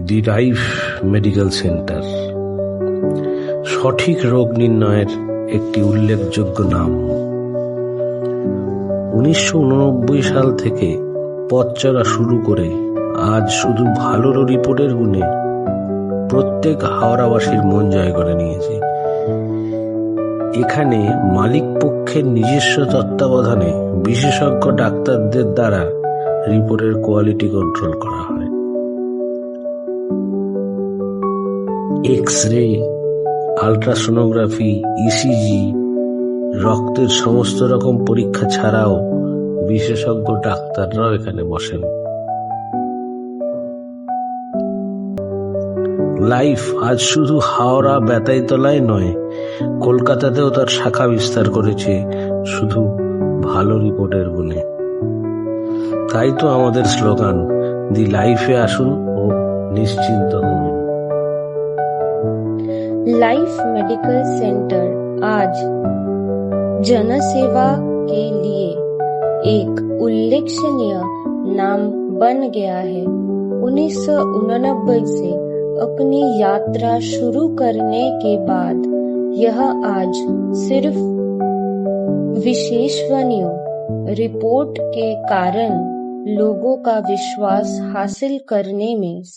দি life medical centre সঠিক রোগ নির্ণয়ের একটি উল্লেখযোগ্য নাম। 1989 সাল থেকে পথ চলা শুরু করে আজ শুধু ভালো রিপোর্টের গুণে প্রত্যেক হাওড়াবাসীর মন জয় করে নিয়েছে। এখানে মালিক পক্ষের নিজস্ব তত্ত্বাবধানে বিশেষজ্ঞ ডাক্তারদের দ্বারা রিপোর্টের কোয়ালিটি কন্ট্রোল করা হয়। এক্স-রে, আল্ট্রাসোনোগ্রাফি, ইসিজি, রক্তের সমস্ত রকম পরীক্ষা ছাড়াও বিশেষজ্ঞ ডাক্তাররাও এখানে বসেন। লাইফ আজ শুধু হাওড়া বেতাইতলায় নয়, কলকাতাতেও তার শাখা বিস্তার করেছে শুধু ভালো রিপোর্টের গুণে। তাই তো আমাদের স্লোগান, দি লাইফে আসুন ও নিশ্চিন্ত হন। लाइफ मेडिकल सेंटर आज जनसेवा के लिए एक उल्लेखनीय नाम बन गया है। 1989 से अपनी यात्रा शुरू करने के बाद यह आज सिर्फ विशेषणीय रिपोर्ट के कारण लोगों का विश्वास हासिल करने में